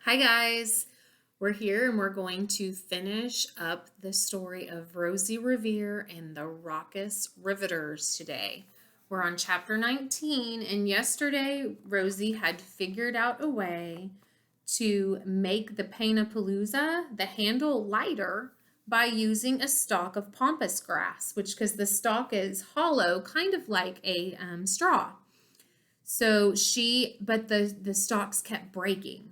Hi guys, we're here and we're going to finish up the story of Rosie Revere and the Raucous Riveters today. We're on chapter 19, and yesterday Rosie had figured out a way to make the Painapalooza, the handle, lighter by using a stalk of pampas grass, because the stalk is hollow, kind of like a straw. But the stalks kept breaking.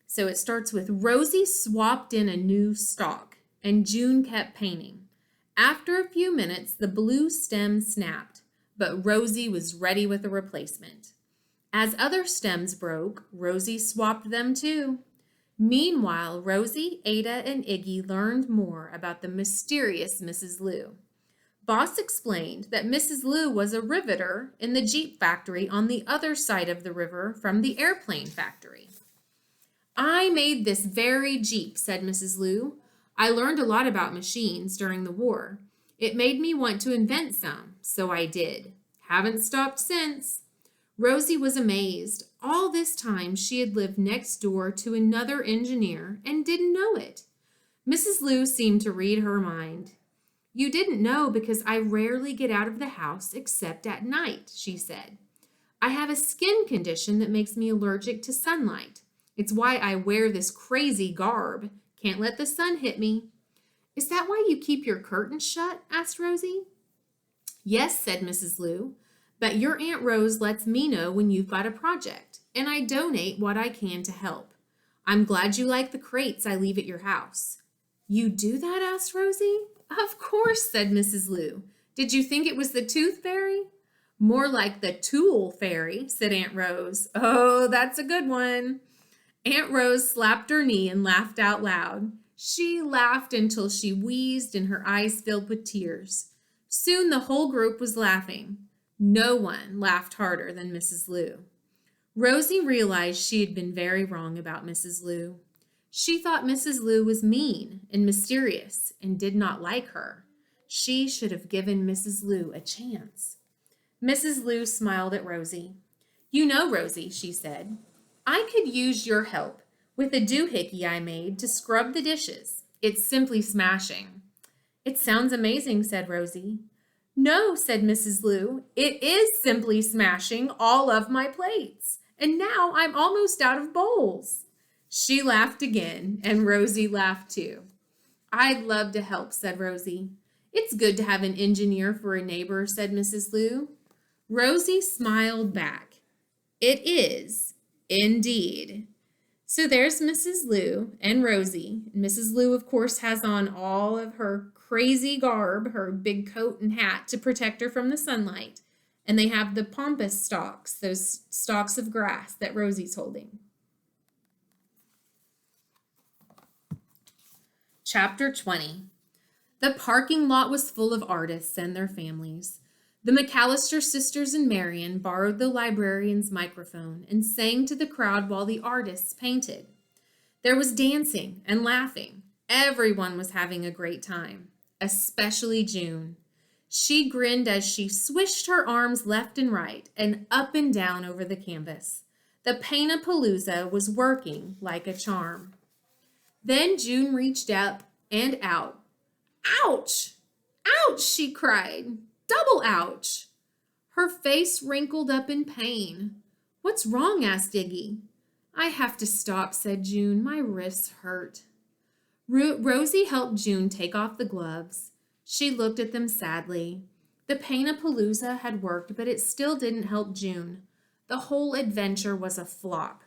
So it starts with Rosie swapped in a new stalk, and June kept painting. After a few minutes, the blue stem snapped, but Rosie was ready with a replacement. As other stems broke, Rosie swapped them too. Meanwhile, Rosie, Ada, and Iggy learned more about the mysterious Mrs. Lou. Boss explained that Mrs. Lou was a riveter in the Jeep factory on the other side of the river from the airplane factory. I made this very Jeep, said Mrs. Lou. I learned a lot about machines during the war. It made me want to invent some, so I did. Haven't stopped since. Rosie was amazed. All this time she had lived next door to another engineer and didn't know it. Mrs. Lou seemed to read her mind. You didn't know because I rarely get out of the house except at night, she said. I have a skin condition that makes me allergic to sunlight. It's why I wear this crazy garb. Can't let the sun hit me. Is that why you keep your curtains shut? Asked Rosie. Yes, said Mrs. Lou, but your Aunt Rose lets me know when you've got a project, and I donate what I can to help. I'm glad you like the crates I leave at your house. You do that? Asked Rosie. Of course, said Mrs. Lou. Did you think it was the tooth fairy? More like the tool fairy, said Aunt Rose. Oh, that's a good one. Aunt Rose slapped her knee and laughed out loud. She laughed until she wheezed and her eyes filled with tears. Soon the whole group was laughing. No one laughed harder than Mrs. Lou. Rosie realized she had been very wrong about Mrs. Lou. She thought Mrs. Lou was mean and mysterious and did not like her. She should have given Mrs. Lou a chance. Mrs. Lou smiled at Rosie. You know, Rosie, she said, I could use your help with a doohickey I made to scrub the dishes. It's simply smashing. It sounds amazing, said Rosie. No, said Mrs. Lou, it is simply smashing all of my plates. And now I'm almost out of bowls. She laughed again, and Rosie laughed too. I'd love to help, said Rosie. It's good to have an engineer for a neighbor, said Mrs. Lou. Rosie smiled back. It is. Indeed. So there's Mrs. Lou and Rosie. Mrs. Lou, of course, has on all of her crazy garb, her big coat and hat to protect her from the sunlight. And they have the pampas stalks, those stalks of grass that Rosie's holding. Chapter 20. The parking lot was full of artists and their families. The McAllister sisters and Marion borrowed the librarian's microphone and sang to the crowd while the artists painted. There was dancing and laughing. Everyone was having a great time, especially June. She grinned as she swished her arms left and right and up and down over the canvas. The Painapalooza was working like a charm. Then June reached up and out. Ouch! Ouch! She cried. Double ouch! Her face wrinkled up in pain. What's wrong? Asked Iggy. I have to stop, said June. My wrists hurt. Rosie helped June take off the gloves. She looked at them sadly. The Painapalooza had worked, but it still didn't help June. The whole adventure was a flop.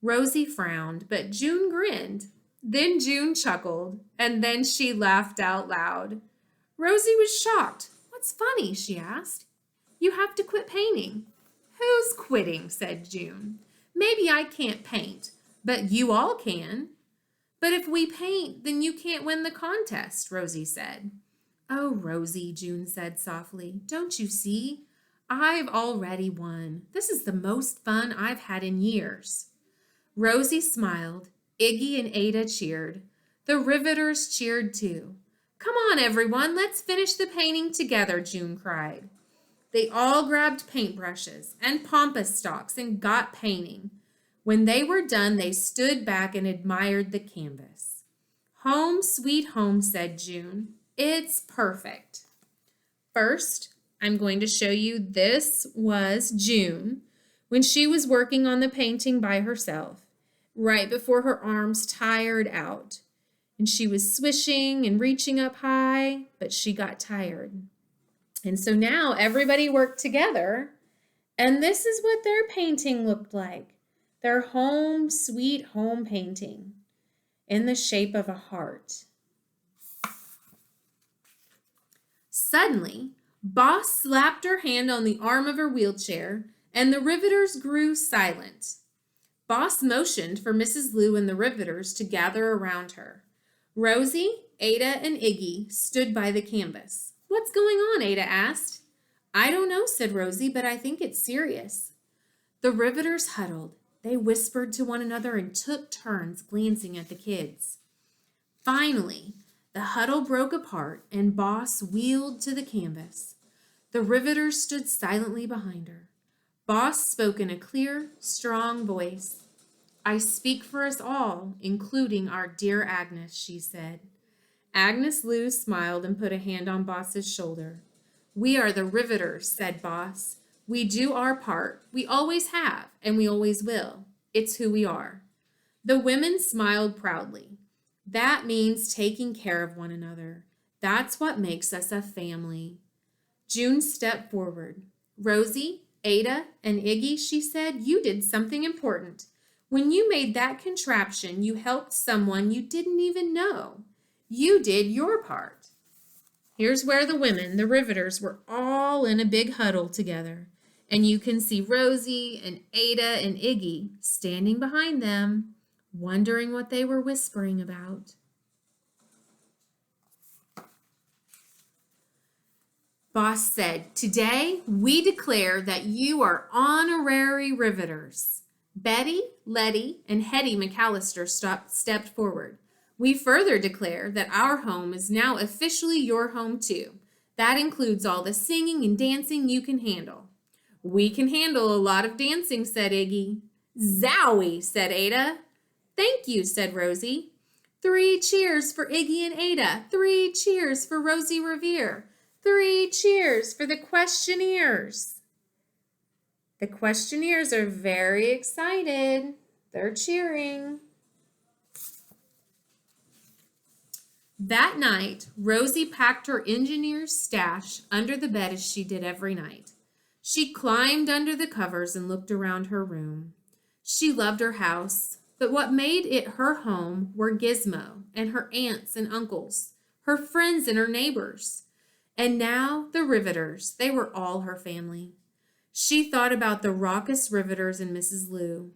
Rosie frowned, but June grinned. Then June chuckled, and then she laughed out loud. Rosie was shocked. What's funny? She asked. You have to quit painting. Who's quitting? Said June. Maybe I can't paint, but you all can. But if we paint, then you can't win the contest, Rosie said. Oh, Rosie, June said softly, don't you see? I've already won. This is the most fun I've had in years. Rosie smiled. Iggy and Ada cheered. The Riveters cheered too. Come on, everyone, let's finish the painting together, June cried. They all grabbed paintbrushes and pampas stalks and got painting. When they were done, they stood back and admired the canvas. "Home, sweet home," said June. "It's perfect." First, I'm going to show you this was June when she was working on the painting by herself, right before her arms tired out. And she was swishing and reaching up high, but she got tired. And so now everybody worked together, and this is what their painting looked like. Their home, sweet home painting in the shape of a heart. Suddenly, Boss slapped her hand on the arm of her wheelchair, and the Riveters grew silent. Boss motioned for Mrs. Lou and the Riveters to gather around her. Rosie, Ada, and Iggy stood by the canvas. "What's going on?" Ada asked. "I don't know," said Rosie, "but I think it's serious." The Riveters huddled. They whispered to one another and took turns glancing at the kids. Finally, the huddle broke apart and Boss wheeled to the canvas. The Riveters stood silently behind her. Boss spoke in a clear, strong voice. "I speak for us all, including our dear Agnes," she said. Agnes Lou smiled and put a hand on Boss's shoulder. "We are the Riveters," said Boss. "We do our part. We always have, and we always will. It's who we are." The women smiled proudly. "That means taking care of one another. That's what makes us a family." June stepped forward. "Rosie, Ada, and Iggy," she said, "you did something important. When you made that contraption, you helped someone you didn't even know. You did your part." Here's where the women, the Riveters, were all in a big huddle together. And you can see Rosie and Ada and Iggy standing behind them, wondering what they were whispering about. Boss said, "Today we declare that you are honorary Riveters." Betty, Letty, and Hetty McAllister stepped forward. "We further declare that our home is now officially your home too. That includes all the singing and dancing you can handle." "We can handle a lot of dancing," said Iggy. "Zowie," said Ada. "Thank you," said Rosie. "3 cheers for Iggy and Ada. 3 cheers for Rosie Revere. 3 cheers for the questionnaires." The questionnaires are very excited. They're cheering. That night, Rosie packed her engineer's stash under the bed as she did every night. She climbed under the covers and looked around her room. She loved her house, but what made it her home were Gizmo and her aunts and uncles, her friends and her neighbors. And now the Riveters, they were all her family. She thought about the Raucous Riveters and Mrs. Lou.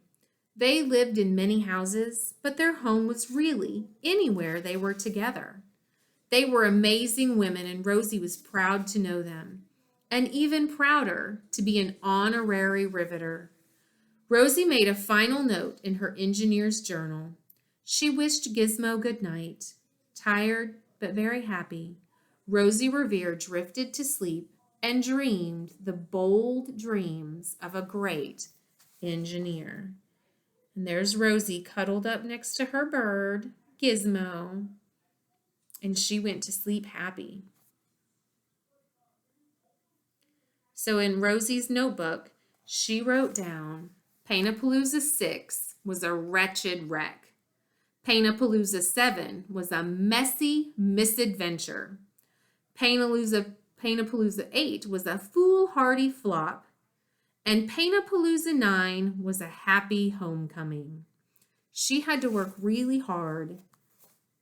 They lived in many houses, but their home was really anywhere they were together. They were amazing women, and Rosie was proud to know them, and even prouder to be an honorary Riveter. Rosie made a final note in her engineer's journal. She wished Gizmo good night. Tired, but very happy, Rosie Revere drifted to sleep and dreamed the bold dreams of a great engineer. And there's Rosie cuddled up next to her bird, Gizmo, and she went to sleep happy. So in Rosie's notebook, she wrote down, Paintapalooza 6 was a wretched wreck. Paintapalooza 7 was a messy misadventure. Paintapalooza 8 was a foolhardy flop. And Paintapalooza 9 was a happy homecoming. She had to work really hard,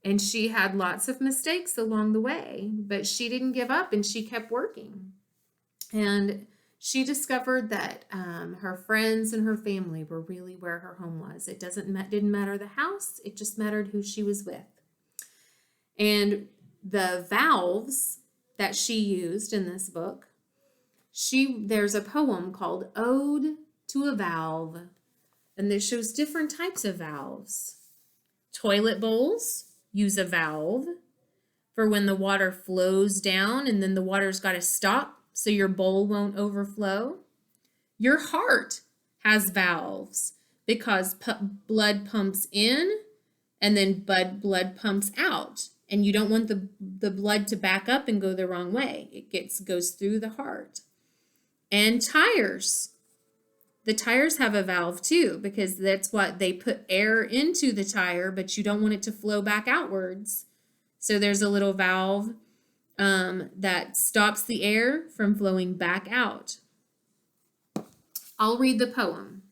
and she had lots of mistakes along the way, but she didn't give up and she kept working. And she discovered that her friends and her family were really where her home was. It didn't matter the house, it just mattered who she was with. And the valves that she used in this book, there's a poem called Ode to a Valve, and this shows different types of valves. Toilet bowls use a valve for when the water flows down and then the water's got to stop so your bowl won't overflow. Your heart has valves because blood pumps in and then blood pumps out. And you don't want the blood to back up and go the wrong way. It goes through the heart. And tires. The tires have a valve too, because that's what they put air into the tire, but you don't want it to flow back outwards. So there's a little valve that stops the air from flowing back out. I'll read the poem.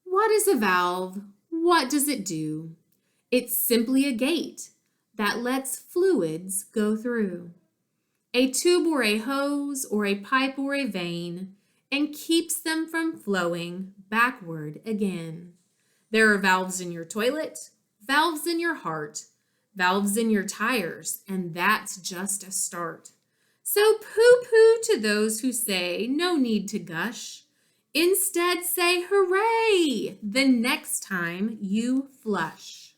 What is a valve? What does it do? It's simply a gate that lets fluids go through. A tube or a hose or a pipe or a vein, and keeps them from flowing backward again. There are valves in your toilet, valves in your heart, valves in your tires, and that's just a start. So pooh-pooh to those who say no need to gush. Instead say hooray the next time you flush.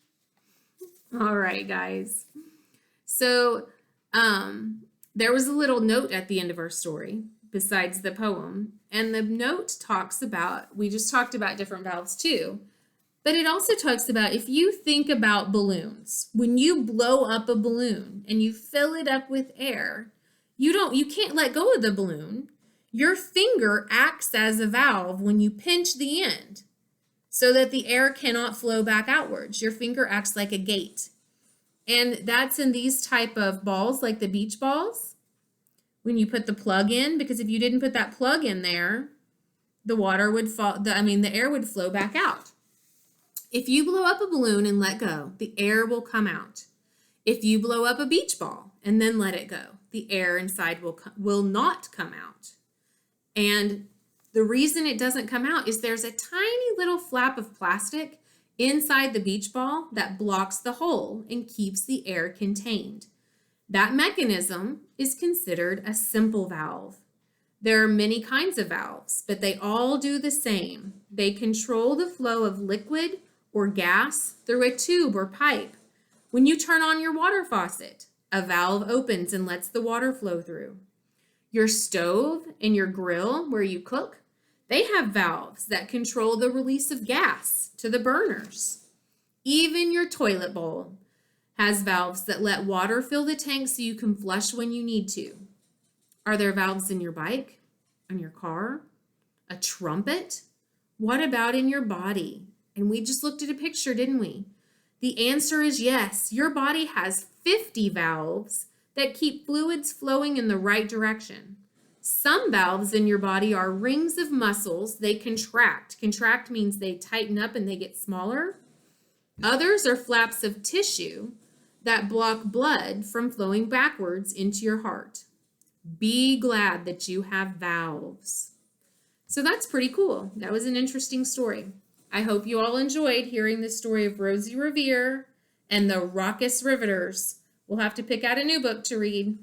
All right, guys. So there was a little note at the end of our story besides the poem. And the note talks about, we just talked about different valves too, but it also talks about if you think about balloons, when you blow up a balloon and you fill it up with air, you can't let go of the balloon. Your finger acts as a valve when you pinch the end so that the air cannot flow back outwards. Your finger acts like a gate. And that's in these type of balls, like the beach balls, when you put the plug in, because if you didn't put that plug in there, the water would fall, the air would flow back out. If you blow up a balloon and let go, the air will come out. If you blow up a beach ball and then let it go, the air inside will not come out. And the reason it doesn't come out is there's a tiny little flap of plastic inside the beach ball that blocks the hole and keeps the air contained. That mechanism is considered a simple valve. There are many kinds of valves, but they all do the same. They control the flow of liquid or gas through a tube or pipe. When you turn on your water faucet, a valve opens and lets the water flow through. Your stove and your grill where you cook, they have valves that control the release of gas to the burners. Even your toilet bowl has valves that let water fill the tank so you can flush when you need to. Are there valves in your bike, on your car, a trumpet? What about in your body? And we just looked at a picture, didn't we? The answer is yes. Your body has 50 valves that keep fluids flowing in the right direction. Some valves in your body are rings of muscles. They contract. Contract means they tighten up and they get smaller. Others are flaps of tissue that block blood from flowing backwards into your heart. Be glad that you have valves. So that's pretty cool. That was an interesting story. I hope you all enjoyed hearing the story of Rosie Revere and the Raucous Riveters. We'll have to pick out a new book to read.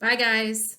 Bye, guys.